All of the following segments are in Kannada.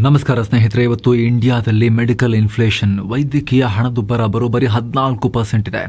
ನಮಸ್ಕಾರ ಸ್ನೇಹಿತರೆ, ಇವತ್ತು ಇಂಡಿಯಾದಲ್ಲಿ ಮೆಡಿಕಲ್ ಇನ್ಫ್ಲೇಷನ್ ವೈದ್ಯಕೀಯ ಹಣದುಬ್ಬರ ಬರೋಬ್ಬರಿ 14% ಇದೆ.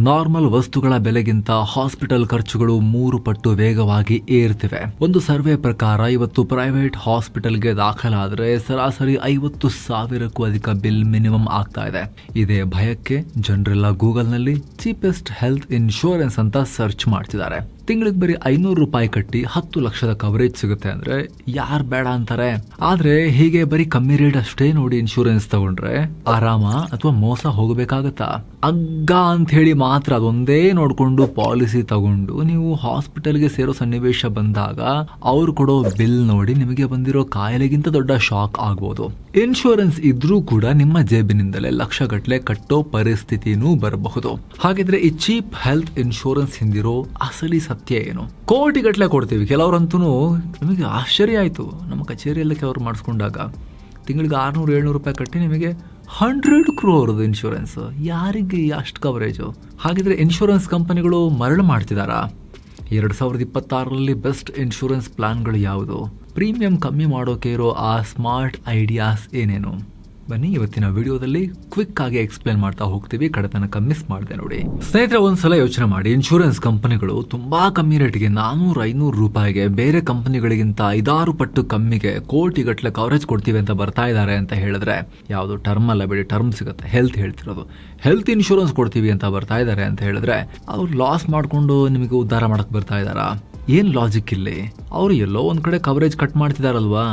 ನಾರ್ಮಲ್ ವಸ್ತುಗಳ ಬೆಲೆಗಿಂತ ಹಾಸ್ಪಿಟಲ್ ಖರ್ಚುಗಳು 3 ಪಟ್ಟು ವೇಗವಾಗಿ ಏರ್ತಿವೆ. ಒಂದು ಸರ್ವೆ ಪ್ರಕಾರ ಇವತ್ತು ಪ್ರೈವೇಟ್ ಹಾಸ್ಪಿಟಲ್ಗೆ ದಾಖಲಾದರೆ ಸರಾಸರಿ 50,000ಕ್ಕೂ ಅಧಿಕ ಬಿಲ್ ಮಿನಿಮಮ್ ಆಗ್ತಾ ಇದೆ. ಇದೇ ಭಯಕ್ಕೆ ಜನರೆಲ್ಲ ಗೂಗಲ್ನಲ್ಲಿ ಚೀಪೆಸ್ಟ್ ಹೆಲ್ತ್ ಇನ್ಶೂರೆನ್ಸ್ ಅಂತ ಸರ್ಚ್ ಮಾಡ್ತಿದ್ದಾರೆ. ತಿಂಗಳಿಗೆ ಬರೀ 500 ರೂಪಾಯಿ ಕಟ್ಟಿ 10 ಲಕ್ಷದ ಕವರೇಜ್ ಸಿಗುತ್ತೆ ಅಂದ್ರೆ ಯಾರು ಬೇಡ ಅಂತಾರೆ. ಆದ್ರೆ ಹೀಗೆ ಬರೀ ಕಮ್ಮಿ ರೇಟ್ ಅಷ್ಟೇ ನೋಡಿ ಇನ್ಶೂರೆನ್ಸ್ ತಗೊಂಡ್ರೆ ಆರಾಮ ಅಥವಾ ಮೋಸ ಹೋಗಬೇಕಾಗತ್ತಾ? ಅಗ್ಗ ಅಂತ ಹೇಳಿ ಮಾತ್ರ ಅದೊಂದೇ ನೋಡ್ಕೊಂಡು ಪಾಲಿಸಿ ತಗೊಂಡು ನೀವು ಹಾಸ್ಪಿಟಲ್ಗೆ ಸೇರೋ ಸನ್ನಿವೇಶ ಬಂದಾಗ ಅವ್ರು ಕೊಡೋ ಬಿಲ್ ನೋಡಿ ನಿಮಗೆ ಬಂದಿರೋ ಕಾಯಿಲೆಗಿಂತ ದೊಡ್ಡ ಶಾಕ್ ಆಗ್ಬೋದು. ಇನ್ಶೂರೆನ್ಸ್ ಇದ್ರೂ ಕೂಡ ನಿಮ್ಮ ಜೇಬಿನಿಂದಲೇ ಲಕ್ಷಗಟ್ಟಲೆ ಕಟ್ಟೋ ಪರಿಸ್ಥಿತಿನೂ ಬರಬಹುದು. ಹಾಗಿದ್ರೆ ಈ ಚೀಪ್ ಹೆಲ್ತ್ ಇನ್ಶೂರೆನ್ಸ್ ಹಿಂದಿರೋ ಅಸಲಿ ಸತ್ಯ ಏನು? ಕೋಟಿಗಟ್ಟಲೆ ಕೊಡ್ತೀವಿ. ಕೆಲವರಂತೂ ನಿಮಗೆ ಆಶ್ಚರ್ಯ ಆಯ್ತು, ನಮ್ಮ ಕಚೇರಿಯಲ್ಲೇ ಕೆಲವರು ಮಾಡಿಸ್ಕೊಂಡಾಗ ತಿಂಗಳಿಗೆ 600-700 ರೂಪಾಯಿ ಕಟ್ಟಿ ನಿಮಗೆ 100 crore ಇನ್ಶೂರೆನ್ಸ್. ಯಾರಿಗೆ ಅಷ್ಟು ಕವರೇಜು? ಹಾಗಿದ್ರೆ ಇನ್ಶೂರೆನ್ಸ್ ಕಂಪನಿಗಳು ಮರಳು ಮಾಡ್ತಿದಾರಾ? 2026ರಲ್ಲಿ ಬೆಸ್ಟ್ ಇನ್ಶೂರೆನ್ಸ್ ಪ್ಲಾನ್ಗಳು ಯಾವುದು? ಪ್ರೀಮಿಯಂ ಕಮ್ಮಿ ಮಾಡೋಕೆ ಇರೋ ಆ ಸ್ಮಾರ್ಟ್ ಐಡಿಯಾಸ್ ಏನೇನು? ಬನ್ನಿ ಇವತ್ತಿನ ವಿಡಿಯೋದಲ್ಲಿ ಕ್ವಿಕ್ ಆಗಿ ಎಕ್ಸ್ಪ್ಲೇನ್ ಮಾಡ್ತಾ ಹೋಗ್ತೀವಿ. ಕಡೆ ತನಕ ಮಿಸ್ ಮಾಡಿದೆ ನೋಡಿ. ಸ್ನೇಹಿತರೆ, ಒಂದ್ಸಲ ಯೋಚನೆ ಮಾಡಿ, ಇನ್ಶೂರೆನ್ಸ್ ಕಂಪನಿಗಳು ತುಂಬಾ ಕಮ್ಮಿ ರೇಟ್ಗೆ 400-500 ರೂಪಾಯಿಗೆ ಬೇರೆ ಕಂಪನಿಗಳಿಗಿಂತ 5-6 ಪಟ್ಟು ಕಮ್ಮಿಗೆ ಕೋಟಿಗಟ್ಟಲೆ ಕವರೇಜ್ ಕೊಡ್ತೀವಿ ಅಂತ ಬರ್ತಾ ಇದ್ದಾರೆ ಅಂತ ಹೇಳಿದ್ರೆ, ಯಾವುದು ಟರ್ಮ್ ಅಲ್ಲ ಬಿಡಿ, ಟರ್ಮ್ ಸಿಗುತ್ತೆ, ಹೆಲ್ತ್ ಹೇಳ್ತಿರೋದು, ಹೆಲ್ತ್ ಇನ್ಶೂರೆನ್ಸ್ ಕೊಡ್ತೀವಿ ಅಂತ ಬರ್ತಾ ಇದ್ದಾರೆ ಅಂತ ಹೇಳಿದ್ರೆ ಅವ್ರು ಲಾಸ್ ಮಾಡ್ಕೊಂಡು ನಿಮಗೆ ಉದ್ಧಾರ ಮಾಡಕ್ ಬರ್ತಾ ಇದ್ದಾರಾ? ಏನ್ ಲಾಜಿಕ್ ಇಲ್ಲಿ? ಅವರು ಎಲ್ಲೋ ಒಂದ್ ಕಡೆ ಕವರೇಜ್ ಕಟ್ ಮಾಡ್ತಿದಾರಲ್ವಾ,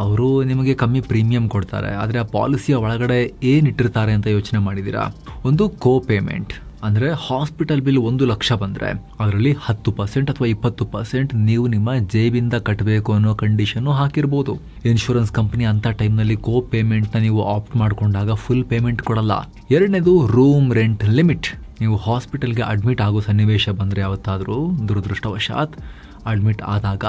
ಅವರು ನಿಮಗೆ ಕಮ್ಮಿ ಪ್ರೀಮಿಯಂ ಕೊಡ್ತಾರೆ. ಆದ್ರೆ ಆ ಪಾಲಿಸಿಯ ಒಳಗಡೆ ಏನ್ ಇಟ್ಟಿರ್ತಾರೆ ಅಂತ ಯೋಚನೆ ಮಾಡಿದೀರಾ? ಒಂದು ಕೋ ಪೇಮೆಂಟ್ ಅಂದ್ರೆ ಹಾಸ್ಪಿಟಲ್ ಬಿಲ್ 1 ಲಕ್ಷ ಬಂದ್ರೆ ಅದರಲ್ಲಿ 10% ಅಥವಾ 20% ನೀವು ನಿಮ್ಮ ಜೇಬಿಂದ ಕಟ್ಟಬೇಕು ಅನ್ನೋ ಕಂಡೀಷನ್ ಹಾಕಿರ್ಬೋದು. ಇನ್ಶೂರೆನ್ಸ್ ಕಂಪನಿ ಅಂತ ಟೈಮ್ನಲ್ಲಿ ಕೋ ಪೇಮೆಂಟ್ ನ ನೀವು ಆಪ್ಟ್ ಮಾಡ್ಕೊಂಡಾಗ ಫುಲ್ ಪೇಮೆಂಟ್ ಕೊಡಲ್ಲ. ಎರಡನೇದು ರೂಮ್ ರೆಂಟ್ ಲಿಮಿಟ್. ನೀವು ಹಾಸ್ಪಿಟಲ್ಗೆ ಅಡ್ಮಿಟ್ ಆಗೋ ಸನ್ನಿವೇಶ ಬಂದರೆ ಯಾವತ್ತಾದರೂ ದುರದೃಷ್ಟವಶಾತ್ ಅಡ್ಮಿಟ್ ಆದಾಗ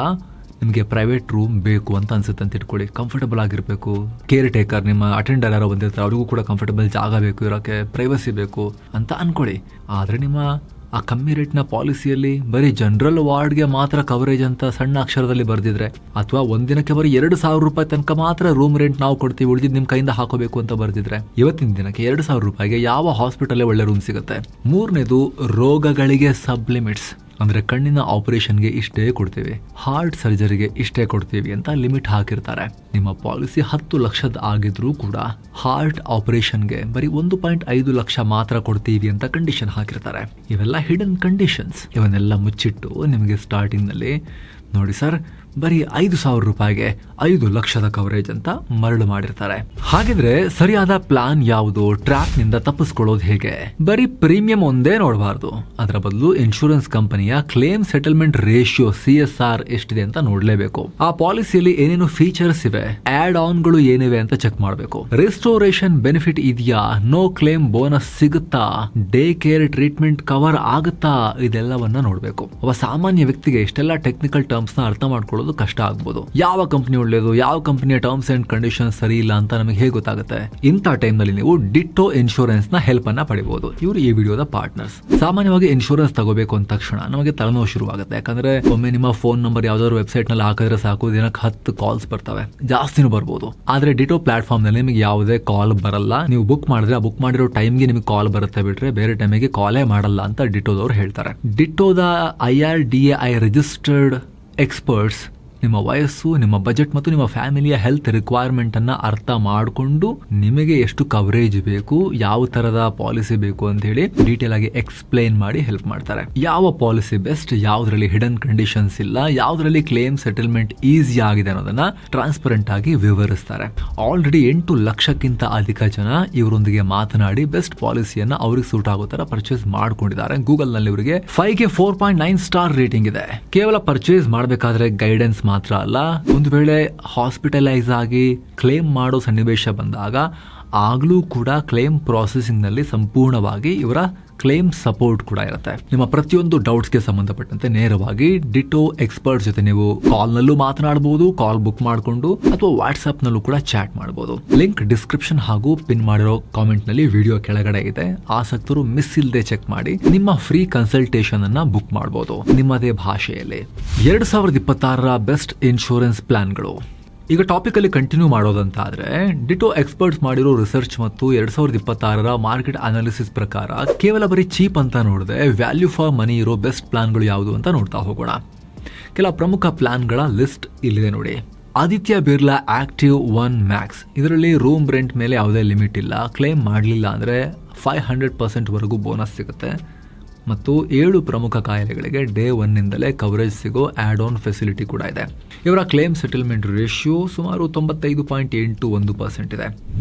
ನಿಮಗೆ ಪ್ರೈವೇಟ್ ರೂಮ್ ಬೇಕು ಅಂತ ಅನ್ಸುತ್ತೆ ಅಂತ ಇಟ್ಕೊಳ್ಳಿ. ಕಂಫರ್ಟಬಲ್ ಆಗಿರಬೇಕು, ಕೇರ್ ಟೇಕರ್ ನಿಮ್ಮ ಅಟೆಂಡರ್ ಯಾರೋ ಬಂದಿರ್ತಾರೆ ಅವರಿಗೂ ಕೂಡ ಕಂಫರ್ಟಬಲ್ ಜಾಗ ಬೇಕು, ಇರೋಕ್ಕೆ ಪ್ರೈವಸಿ ಬೇಕು ಅಂತ ಅನ್ಕೊಳ್ಳಿ. ಆದರೆ ನಿಮ್ಮ ಆ ಕಮ್ಮಿ ರೇಟ್ನ ಪಾಲಿಸಿಯಲ್ಲಿ ಬರೀ ಜನರಲ್ ವಾರ್ಡ್ಗೆ ಮಾತ್ರ ಕವರೇಜ್ ಅಂತ ಸಣ್ಣ ಅಕ್ಷರದಲ್ಲಿ ಬರ್ದಿದ್ರೆ, ಅಥವಾ ಒಂದಿನಕ್ಕೆ ಬರೀ 2,000 ರೂಪಾಯಿ ತನಕ ಮಾತ್ರ ರೂಮ್ ರೆಂಟ್ ನಾವು ಕೊಡ್ತೀವಿ, ಉಳಿದಿದ್ದು ನಿಮ್ಮ ಕೈಯಿಂದ ಹಾಕೋಬೇಕು ಅಂತ ಬರ್ದಿದ್ರೆ, ಇವತ್ತಿನ ದಿನಕ್ಕೆ 2,000 ರೂಪಾಯಿಗೆ ಯಾವ ಹಾಸ್ಪಿಟಲ್ ಒಳ್ಳೆ ರೂಮ್ ಸಿಗುತ್ತೆ? ಮೂರನೇದು ರೋಗಗಳಿಗೆ ಸಬ್ ಲಿಮಿಟ್ಸ್. ಅಂದ್ರೆ ಕಣ್ಣಿನ ಆಪರೇಷನ್ಗೆ ಇಷ್ಟೇ ಕೊಡ್ತೀವಿ, ಹಾರ್ಟ್ ಸರ್ಜರಿಗೆ ಇಷ್ಟೇ ಕೊಡ್ತೀವಿ ಅಂತ ಲಿಮಿಟ್ ಹಾಕಿರ್ತಾರೆ. ನಿಮ್ಮ ಪಾಲಿಸಿ 10 ಲಕ್ಷದ ಆಗಿದ್ರೂ ಕೂಡ ಹಾರ್ಟ್ ಆಪರೇಷನ್ಗೆ ಬರೀ 1.5 ಲಕ್ಷ ಮಾತ್ರ ಕೊಡ್ತೀವಿ ಅಂತ ಕಂಡೀಷನ್ ಹಾಕಿರ್ತಾರೆ. ಇವೆಲ್ಲ ಹಿಡನ್ ಕಂಡೀಷನ್ಸ್. ಇವನ್ನೆಲ್ಲ ಮುಚ್ಚಿಟ್ಟು ನಿಮಗೆ ಸ್ಟಾರ್ಟಿಂಗ್ ನಲ್ಲಿ ನೋಡಿ ಸರ್ ಬರೀ 5,000 ರೂಪಾಯಿಗೆ 5 ಲಕ್ಷದ ಕವರೇಜ್ ಅಂತ ಮರಳು ಮಾಡಿರ್ತಾರೆ. ಹಾಗಿದ್ರೆ ಸರಿಯಾದ ಪ್ಲಾನ್ ಯಾವುದು? ಟ್ರ್ಯಾಪ್ ನಿಂದ ತಪ್ಪಿಸ್ಕೊಳ್ಳೋದು ಹೇಗೆ? ಬರೀ ಪ್ರೀಮಿಯಂ ಒಂದೇ ನೋಡಬಾರ್ದು, ಅದರ ಬದಲು ಇನ್ಶೂರೆನ್ಸ್ ಕಂಪನಿಯ ಕ್ಲೇಮ್ ಸೆಟಲ್ಮೆಂಟ್ ರೇಷಿಯೋ CSR ಎಷ್ಟಿದೆ ಅಂತ ನೋಡ್ಲೇಬೇಕು. ಆ ಪಾಲಿಸಿಯಲ್ಲಿ ಏನೇನು ಫೀಚರ್ಸ್ ಇವೆ, ಆಡ್ ಆನ್ಗಳು ಏನಿವೆ ಅಂತ ಚೆಕ್ ಮಾಡಬೇಕು. ರೆಸ್ಟೋರೇಷನ್ ಬೆನಿಫಿಟ್ ಇದೆಯಾ, ನೋ ಕ್ಲೇಮ್ ಬೋನಸ್ ಸಿಗುತ್ತಾ, ಡೇ ಕೇರ್ ಟ್ರೀಟ್ಮೆಂಟ್ ಕವರ್ ಆಗುತ್ತಾ, ಇದೆಲ್ಲವನ್ನ ನೋಡ್ಬೇಕು. ಒಬ್ಬ ಸಾಮಾನ್ಯ ವ್ಯಕ್ತಿಗೆ ಇಷ್ಟೆಲ್ಲ ಟೆಕ್ನಿಕಲ್ ಟರ್ಮ್ಸ್ ನ ಅರ್ಥ ಮಾಡ್ಕೊಳ್ಳೋದು ಕಷ್ಟ ಆಗ್ಬೋದು. ಯಾವ ಕಂಪನಿ ಒಳ್ಳೇದು, ಯಾವ ಕಂಪನಿಯ ಟರ್ಮ್ಸ್ ಅಂಡ್ ಕಂಡೀಷನ್ ಸರಿ ಇಲ್ಲ ಅಂತ ನಮಗೆ ಹೇಗೆ ಗೊತ್ತಾಗುತ್ತೆ? ಇಂಥ ಟೈಮ್ ನಲ್ಲಿ ನೀವು ಡಿಟ್ಟೋ ಇನ್ಶೂರೆನ್ಸ್ ನ ಹೆಲ್ಪ್ ಅನ್ನ ಪಡಿಬಹುದು. ಇವರು ಈ ವಿಡಿಯೋದ ಪಾರ್ಟ್ನರ್ಸ್. ಸಾಮಾನ್ಯವಾಗಿ ಇನ್ಶೂರೆನ್ಸ್ ತಗೋಬೇಕು ಅಂದ ತಕ್ಷಣ ನಮಗೆ ತಲೆನೋವು ಶುರುವಾಗುತ್ತೆ. ಯಾಕಂದ್ರೆ ಒಮ್ಮೆ ನಿಮ್ಮ ಫೋನ್ ನಂಬರ್ ಯಾವ್ದಾದ್ರು ವೆಬ್ಸೈಟ್ ನಲ್ಲಿ ಹಾಕಿದ್ರೆ ಸಾಕು, ದಿನಕ್ಕೆ 10 ಕಾಲ್ಸ್ ಬರ್ತವೆ, ಜಾಸ್ತಿನೂ ಬರ್ಬೋದು. ಆದ್ರೆ ಡಿಟೋ ಪ್ಲಾಟ್ಫಾರ್ಮ್ ನಲ್ಲಿ ನಿಮಗೆ ಯಾವುದೇ ಕಾಲ್ ಬರಲ್ಲ. ನೀವು ಬುಕ್ ಮಾಡಿದ್ರೆ ಆ ಬುಕ್ ಮಾಡಿರೋ ಟೈಮ್ಗೆ ನಿಮಗೆ ಕಾಲ್ ಬರುತ್ತೆ ಬಿಟ್ರೆ ಬೇರೆ ಟೈಮಿಗೆ ಕಾಲೇ ಮಾಡಲ್ಲ ಅಂತ ಡಿಟೋದವ್ರು ಹೇಳ್ತಾರೆ. ಡಿಟೋದ IRDAI ರಿಜಿಸ್ಟರ್ಡ್ ಎಕ್ಸ್ಪರ್ಟ್ಸ್ ನಿಮ್ಮ ವಯಸ್ಸು, ನಿಮ್ಮ ಬಜೆಟ್ ಮತ್ತು ನಿಮ್ಮ ಫ್ಯಾಮಿಲಿಯ ಹೆಲ್ತ್ ರಿಕ್ವೈರ್ಮೆಂಟ್ ಅನ್ನ ಅರ್ಥ ಮಾಡಿಕೊಂಡು ನಿಮಗೆ ಎಷ್ಟು ಕವರೇಜ್ ಬೇಕು, ಯಾವ ತರದ ಪಾಲಿಸಿ ಬೇಕು ಅಂತ ಹೇಳಿ ಡೀಟೇಲ್ ಆಗಿ ಎಕ್ಸ್ಪ್ಲೈನ್ ಮಾಡಿ ಹೆಲ್ಪ್ ಮಾಡ್ತಾರೆ. ಯಾವ ಪಾಲಿಸಿ ಬೆಸ್ಟ್, ಯಾವ್ದ್ರಲ್ಲಿ ಹಿಡನ್ ಕಂಡೀಷನ್ಸ್ ಇಲ್ಲ, ಯಾವ್ದ್ರಲ್ಲಿ ಕ್ಲೇಮ್ ಸೆಟಲ್ಮೆಂಟ್ ಈಸಿ ಆಗಿದೆ ಅನ್ನೋದನ್ನ ಟ್ರಾನ್ಸ್ಪರೆಂಟ್ ಆಗಿ ವಿವರಿಸ್ತಾರೆ. ಆಲ್ರೆಡಿ 8 ಲಕ್ಷಕ್ಕಿಂತ ಅಧಿಕ ಜನ ಇವರೊಂದಿಗೆ ಮಾತನಾಡಿ ಬೆಸ್ಟ್ ಪಾಲಿಸಿಯನ್ನ ಅವ್ರಿಗೆ ಸೂಟ್ ಆಗೋ ತರ ಪರ್ಚೇಸ್ ಮಾಡ್ಕೊಂಡಿದ್ದಾರೆ. ಗೂಗಲ್ ನಲ್ಲಿ ಇವರಿಗೆ 5ಗೆ 4.9 ಸ್ಟಾರ್ ರೇಟಿಂಗ್ ಇದೆ. ಕೇವಲ ಪರ್ಚೇಸ್ ಮಾಡಬೇಕಾದ್ರೆ ಗೈಡೆನ್ಸ್ ಮಾತ್ರ ಅಲ್ಲ, ಒಂದು ವೇಳೆ ಹಾಸ್ಪಿಟಲೈಸ್ ಆಗಿ ಕ್ಲೇಮ್ ಮಾಡೋ ಸನ್ನಿವೇಶ ಬಂದಾಗ ಆಗ್ಲೂ ಕೂಡ ಕ್ಲೇಮ್ ಪ್ರಾಸೆಸಿಂಗ್ ನಲ್ಲಿ ಸಂಪೂರ್ಣವಾಗಿ ಇವರ ಕ್ಲೇಮ್ ಸಪೋರ್ಟ್ ಕೂಡ ಇರುತ್ತೆ. ನಿಮ್ಮ ಪ್ರತಿಯೊಂದು ಡೌಟ್ಸ್ಗೆ ಸಂಬಂಧಪಟ್ಟಂತೆ ನೇರವಾಗಿ ಡಿಟೋ ಎಕ್ಸ್ಪರ್ಟ್ ಜೊತೆ ನೀವು ಕಾಲ್ ನಲ್ಲೂ ಮಾತನಾಡಬಹುದು, ಕಾಲ್ ಬುಕ್ ಮಾಡಿಕೊಂಡು, ಅಥವಾ ವಾಟ್ಸ್ಆಪ್ ನಲ್ಲೂ ಕೂಡ ಚಾಟ್ ಮಾಡಬಹುದು. ಲಿಂಕ್ ಡಿಸ್ಕ್ರಿಪ್ಷನ್ ಹಾಗೂ ಪಿನ್ ಮಾಡಿರೋ ಕಾಮೆಂಟ್ ನಲ್ಲಿ ವಿಡಿಯೋ ಕೆಳಗಡೆ ಇದೆ. ಆಸಕ್ತರು ಮಿಸ್ ಇಲ್ಲದೆ ಚೆಕ್ ಮಾಡಿ ನಿಮ್ಮ ಫ್ರೀ ಕನ್ಸಲ್ಟೇಷನ್ ಅನ್ನ ಬುಕ್ ಮಾಡಬಹುದು ನಿಮ್ಮದೇ ಭಾಷೆಯಲ್ಲಿ. 2026ರ ಬೆಸ್ಟ್ ಇನ್ಶೂರೆನ್ಸ್ ಪ್ಲಾನ್ಗಳು. ಈಗ ಟಾಪಿಕಲ್ಲಿ ಕಂಟಿನ್ಯೂ ಮಾಡೋದಂತಾದರೆ, ಡಿಟೋ ಎಕ್ಸ್ಪರ್ಟ್ಸ್ ಮಾಡಿರೋ ರಿಸರ್ಚ್ ಮತ್ತು 2026 ಮಾರ್ಕೆಟ್ ಅನಾಲಿಸಿಸ್ ಪ್ರಕಾರ ಕೇವಲ ಬರೀ ಚೀಪ್ ಅಂತ ನೋಡಿದೆ ವ್ಯಾಲ್ಯೂ ಫಾರ್ ಮನಿ ಇರೋ ಬೆಸ್ಟ್ ಪ್ಲಾನ್ಗಳು ಯಾವುದು ಅಂತ ನೋಡ್ತಾ ಹೋಗೋಣ. ಕೆಲ ಪ್ರಮುಖ ಪ್ಲಾನ್ಗಳ ಲಿಸ್ಟ್ ಇಲ್ಲಿದೆ ನೋಡಿ. ಆದಿತ್ಯ ಬಿರ್ಲಾ ಆಕ್ಟಿವ್ 1 ಮ್ಯಾಕ್ಸ್, ಇದರಲ್ಲಿ ರೂಮ್ ರೆಂಟ್ ಮೇಲೆ ಯಾವುದೇ ಲಿಮಿಟ್ ಇಲ್ಲ. ಕ್ಲೇಮ್ ಮಾಡಲಿಲ್ಲ ಅಂದರೆ 500% ಬೋನಸ್ ಸಿಗುತ್ತೆ ಮತ್ತು 7 ಪ್ರಮುಖ ಕಾಯಿಲೆಗಳಿಗೆ ಡೇ 1ನಿಂದಲೇ ಕವರೇಜ್ ಸಿಗೋ ಆ್ಯಡ್ ಆನ್ ಫೆಸಿಲಿಟಿ ಕೂಡ ಇದೆ. ಇವರ ಕ್ಲೇಮ್ ಸೆಟಲ್ಮೆಂಟ್ ರೇಷಿಯೋ ಸುಮಾರು 95.81% ಇದೆ.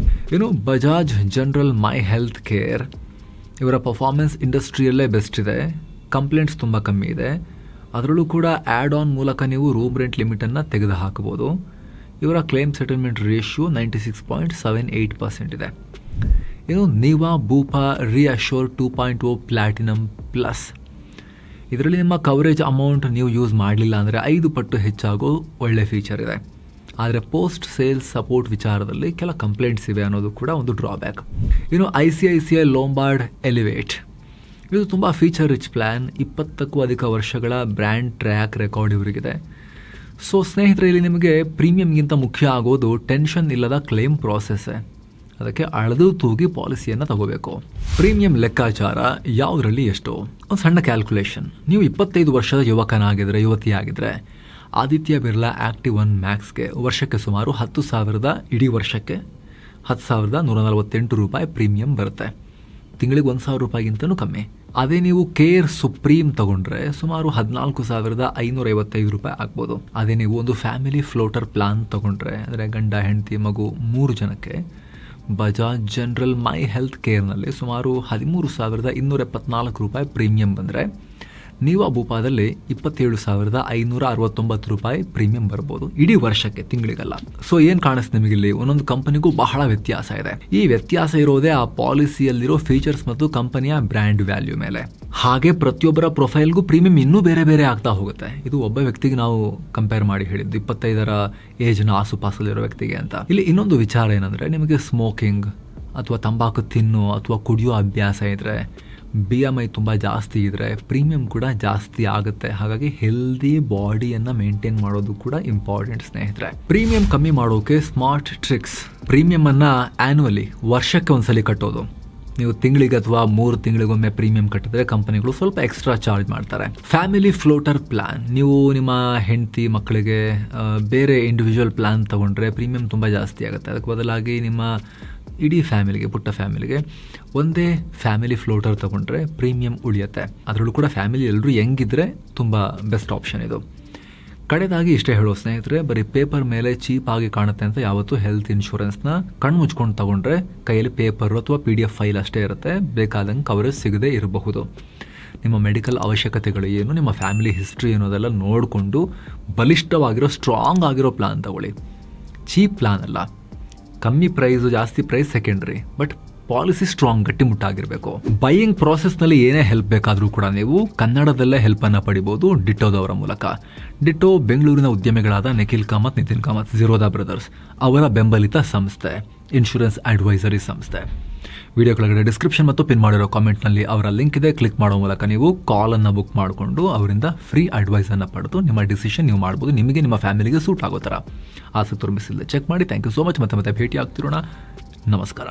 ಇನ್ನು Bajaj general my health care, ಇವರ ಪರ್ಫಾರ್ಮೆನ್ಸ್ ಇಂಡಸ್ಟ್ರಿಯಲ್ಲೇ ಬೆಸ್ಟ್ ಇದೆ. ಕಂಪ್ಲೇಂಟ್ಸ್ ತುಂಬ ಕಮ್ಮಿ ಇದೆ. ಅದರಲ್ಲೂ ಕೂಡ ಆ್ಯಡ್ ಆನ್ ಮೂಲಕ ನೀವು ರೂಮ್ ರೆಂಟ್ ಲಿಮಿಟನ್ನು ತೆಗೆದು ಹಾಕಬಹುದು. ಇವರ ಕ್ಲೇಮ್ ಸೆಟಲ್ಮೆಂಟ್ ರೇಷಿಯೋ 96.78% ಇದೆ. ಇನ್ನು ನೀವಾ ಬೂಪಾ ರಿಅಶ್ಯೂರ್ 2.0 ಪ್ಲಾಟಿನಮ್ ಪ್ಲಸ್, ಇದರಲ್ಲಿ ನಿಮ್ಮ ಕವರೇಜ್ ಅಮೌಂಟ್ ನೀವು ಯೂಸ್ ಮಾಡಲಿಲ್ಲ ಅಂದರೆ 5 ಪಟ್ಟು ಹೆಚ್ಚಾಗೋ ಒಳ್ಳೆ ಫೀಚರ್ ಇದೆ. ಆದರೆ ಪೋಸ್ಟ್ ಸೇಲ್ಸ್ ಸಪೋರ್ಟ್ ವಿಚಾರದಲ್ಲಿ ಕೆಲ ಕಂಪ್ಲೇಂಟ್ಸ್ ಇವೆ ಅನ್ನೋದು ಕೂಡ ಒಂದು ಡ್ರಾಬ್ಯಾಕ್. ಇನ್ನು ICICI ಲೋಂಬಾರ್ಡ್ ಎಲಿವೇಟ್, ಇದು ತುಂಬ ಫೀಚರ್ ರಿಚ್ ಪ್ಲ್ಯಾನ್. 20ಕ್ಕೂ ಅಧಿಕ ವರ್ಷಗಳ ಬ್ರ್ಯಾಂಡ್ ಟ್ರ್ಯಾಕ್ ರೆಕಾರ್ಡ್ ಇವರಿಗಿದೆ. ಸೊ ಸ್ನೇಹಿತರೆ, ಇಲ್ಲಿ ನಿಮಗೆ ಪ್ರೀಮಿಯಂಗಿಂತ ಮುಖ್ಯ ಆಗೋದು ಟೆನ್ಷನ್ ಇಲ್ಲದ ಕ್ಲೇಮ್ ಪ್ರಾಸೆಸ್ಸೇ. ಅದಕ್ಕೆ ಅಳೆದು ತೂಗಿ ಪಾಲಿಸಿಯನ್ನು ತಗೋಬೇಕು. ಪ್ರೀಮಿಯಂ ಲೆಕ್ಕಾಚಾರ ಯಾವುದರಲ್ಲಿ ಎಷ್ಟು? ಒಂದು ಸಣ್ಣ ಕ್ಯಾಲ್ಕುಲೇಷನ್. ನೀವು 25 ವರ್ಷದ ಯುವಕನಾಗಿದ್ದರೆ, ಯುವತಿಯಾಗಿದ್ದರೆ, ಆದಿತ್ಯ ಬಿರ್ಲಾ ಆಕ್ಟಿವ್ 1 ಮ್ಯಾಕ್ಸ್ಗೆ ವರ್ಷಕ್ಕೆ ಸುಮಾರು 10,000 ಇಡೀ ವರ್ಷಕ್ಕೆ 10,148 ರೂಪಾಯಿ ಪ್ರೀಮಿಯಂ ಬರುತ್ತೆ. ತಿಂಗಳಿಗೆ 1,000 ರೂಪಾಯಿಗಿಂತನೂ ಕಮ್ಮಿ. ಅದೇ ನೀವು ಕೇರ್ ಸುಪ್ರೀಂ ತಗೊಂಡ್ರೆ ಸುಮಾರು 14,555 ರೂಪಾಯಿ ಆಗ್ಬೋದು. ಅದೇ ನೀವು ಒಂದು ಫ್ಯಾಮಿಲಿ ಫ್ಲೋಟರ್ ಪ್ಲಾನ್ ತಗೊಂಡ್ರೆ, ಅಂದರೆ ಗಂಡ ಹೆಂಡತಿ ಮಗು 3 ಜನಕ್ಕೆ, ಬಜಾಜ್ ಜನರಲ್ ಮೈ ಹೆಲ್ತ್ ಕೇರ್ನಲ್ಲಿ ಸುಮಾರು 13,274 ರೂಪಾಯಿ ಪ್ರೀಮಿಯಂ ಬಂದರೆ, ನೀವಾ ಬೂಪಾದಲ್ಲಿ 27,569 ರೂಪಾಯಿ ಪ್ರೀಮಿಯಂ ಬರ್ಬೋದು ಇಡೀ ವರ್ಷಕ್ಕೆ, ತಿಂಗಳಿಗಲ್ಲ. ಸೊ ಏನು ಕಾಣಿಸ್ತು ನಿಮಗಿಲ್ಲಿ? ಒಂದೊಂದು ಕಂಪನಿಗೂ ಬಹಳ ವ್ಯತ್ಯಾಸ ಇದೆ. ಈ ವ್ಯತ್ಯಾಸ ಇರೋದೇ ಆ ಪಾಲಿಸಿಯಲ್ಲಿರೋ ಫೀಚರ್ಸ್ ಮತ್ತು ಕಂಪನಿಯ ಬ್ರ್ಯಾಂಡ್ ವ್ಯಾಲ್ಯೂ ಮೇಲೆ. ಹಾಗೆ ಪ್ರತಿಯೊಬ್ಬರ ಪ್ರೊಫೈಲ್ಗೂ ಪ್ರೀಮಿಯಂ ಇನ್ನೂ ಬೇರೆ ಬೇರೆ ಆಗ್ತಾ ಹೋಗುತ್ತೆ. ಇದು ಒಬ್ಬ ವ್ಯಕ್ತಿಗೆ ನಾವು ಕಂಪೇರ್ ಮಾಡಿ ಹೇಳಿದ್ದು, 25ರ ಏಜ್ನ ಆಸುಪಾಸಲ್ಲಿರೋ ವ್ಯಕ್ತಿಗೆ ಅಂತ. ಇಲ್ಲಿ ಇನ್ನೊಂದು ವಿಚಾರ ಏನಂದರೆ, ನಿಮಗೆ ಸ್ಮೋಕಿಂಗ್ ಅಥವಾ ತಂಬಾಕು ತಿನ್ನೋ ಅಥವಾ ಕುಡಿಯೋ ಅಭ್ಯಾಸ ಇದ್ದರೆ, BMI ತುಂಬ ಜಾಸ್ತಿ ಇದ್ದರೆ ಪ್ರೀಮಿಯಂ ಕೂಡ ಜಾಸ್ತಿ ಆಗುತ್ತೆ. ಹಾಗಾಗಿ ಹೆಲ್ದಿ ಬಾಡಿಯನ್ನು ಮೇಂಟೈನ್ ಮಾಡೋದು ಕೂಡ ಇಂಪಾರ್ಟೆಂಟ್ ಸ್ನೇಹಿತರೆ. ಪ್ರೀಮಿಯಂ ಕಮ್ಮಿ ಮಾಡೋಕೆ ಸ್ಮಾರ್ಟ್ ಟ್ರಿಕ್ಸ್. ಪ್ರೀಮಿಯಮನ್ನು ಆ್ಯನ್ಯುವಲಿ, ವರ್ಷಕ್ಕೆ ಒಂದ್ಸಲಿ ಕಟ್ಟೋದು. ನೀವು ತಿಂಗಳಿಗೆ ಅಥವಾ 3 ತಿಂಗಳಿಗೊಮ್ಮೆ ಪ್ರೀಮಿಯಂ ಕಟ್ಟಿದ್ರೆ ಕಂಪನಿಗಳು ಸ್ವಲ್ಪ ಎಕ್ಸ್ಟ್ರಾ ಚಾರ್ಜ್ ಮಾಡ್ತಾರೆ. ಫ್ಯಾಮಿಲಿ ಫ್ಲೋಟರ್ ಪ್ಲಾನ್, ನೀವು ನಿಮ್ಮ ಹೆಂಡತಿ ಮಕ್ಕಳಿಗೆ ಬೇರೆ ಇಂಡಿವಿಜುವಲ್ ಪ್ಲಾನ್ ತಗೊಂಡ್ರೆ ಪ್ರೀಮಿಯಂ ತುಂಬ ಜಾಸ್ತಿ ಆಗುತ್ತೆ. ಅದಕ್ಕೆ ಬದಲಾಗಿ ನಿಮ್ಮ ಇಡೀ ಫ್ಯಾಮಿಲಿಗೆ, ಪುಟ್ಟ ಫ್ಯಾಮಿಲಿಗೆ ಒಂದೇ ಫ್ಯಾಮಿಲಿ ಫ್ಲೋಟರ್ ತಗೊಂಡ್ರೆ ಪ್ರೀಮಿಯಂ ಉಳಿಯುತ್ತೆ. ಅದರಲ್ಲೂ ಕೂಡ ಫ್ಯಾಮಿಲಿ ಎಲ್ಲರೂ ಹೆಂಗಿದ್ರೆ ತುಂಬ ಬೆಸ್ಟ್ ಆಪ್ಷನ್ ಇದು. ಕಡೆದಾಗಿ ಇಷ್ಟೇ ಹೇಳೋ ಸ್ನೇಹಿತರೆ, ಬರೀ ಪೇಪರ್ ಮೇಲೆ ಚೀಪ್ ಆಗಿ ಕಾಣುತ್ತೆ ಅಂತ ಯಾವತ್ತೂ ಹೆಲ್ತ್ ಇನ್ಶೂರೆನ್ಸ್ನ ಕಣ್ಣು ಮುಚ್ಕೊಂಡು ತಗೊಂಡ್ರೆ ಕೈಯಲ್ಲಿ ಪೇಪರ್ ಅಥವಾ PDF ಫೈಲ್ ಅಷ್ಟೇ ಇರುತ್ತೆ, ಬೇಕಾದಂಗೆ ಕವರೇಜ್ ಸಿಗದೆ ಇರಬಹುದು. ನಿಮ್ಮ ಮೆಡಿಕಲ್ ಅವಶ್ಯಕತೆಗಳು ಏನು, ನಿಮ್ಮ ಫ್ಯಾಮಿಲಿ ಹಿಸ್ಟ್ರಿ ಏನೋದೆಲ್ಲ ನೋಡಿಕೊಂಡು ಬಲಿಷ್ಠವಾಗಿರೋ ಸ್ಟ್ರಾಂಗ್ ಆಗಿರೋ ಪ್ಲಾನ್ ತಗೊಳ್ಳಿ. ಚೀಪ್ ಪ್ಲಾನ್ ಅಲ್ಲ, ಕಮ್ಮಿ ಪ್ರೈಸು ಜಾಸ್ತಿ price secondary, but policy strong, ಗಟ್ಟಿಮುಟ್ಟಾಗಿರಬೇಕು. ಬೈಯಿಂಗ್ ಪ್ರಾಸೆಸ್ನಲ್ಲಿ ಏನೇ ಹೆಲ್ಪ್ ಬೇಕಾದರೂ ಕೂಡ ನೀವು ಕನ್ನಡದಲ್ಲೇ ಹೆಲ್ಪನ್ನು ಪಡಿಬೋದು ಡಿಟ್ಟೋದವರ ಮೂಲಕ. ಡಿಟ್ಟೋ ಬೆಂಗಳೂರಿನ ಉದ್ಯಮಿಗಳಾದ ನಿಖಿಲ್ ಕಾಮತ್, ನಿತಿನ್ ಕಾಮತ್, ಝೀರೋದಾ ಬ್ರದರ್ಸ್ ಅವರ ಬೆಂಬಲಿತ ಸಂಸ್ಥೆ, ಇನ್ಶೂರೆನ್ಸ್ ಅಡ್ವೈಸರಿ ಸಂಸ್ಥೆ. ವಿಡಿಯೋ ಕೆಳಗಡೆ ಡಿಸ್ಕ್ರಿಪ್ಷನ್ ಮತ್ತು ಪಿನ್ ಮಾಡಿರೋ ಕಾಮೆಂಟ್ನಲ್ಲಿ ಅವರ ಲಿಂಕ್ ಇದೆ. ಕ್ಲಿಕ್ ಮಾಡೋ ಮೂಲಕ ನೀವು ಕಾಲನ್ನು ಬುಕ್ ಮಾಡಿಕೊಂಡು ಅವರಿಂದ ಫ್ರೀ ಅಡ್ವೈಸನ್ನು ಪಡೆದು ನಿಮ್ಮ ಡಿಸಿಷನ್ ನೀವು ಮಾಡ್ಬೋದು, ನಿಮಗೆ ನಿಮ್ಮ ಫ್ಯಾಮಿಲಿಗೆ ಸೂಟ್ ಆಗೋ ಥರ. ಆಸಕ್ತರು ಮಿಸ್ ಇಲ್ಲದೆ ಚೆಕ್ ಮಾಡಿ. Thank you so much. ಮತ್ತೆ ಭೇಟಿ ಆಗ್ತಿರೋಣ. ನಮಸ್ಕಾರ.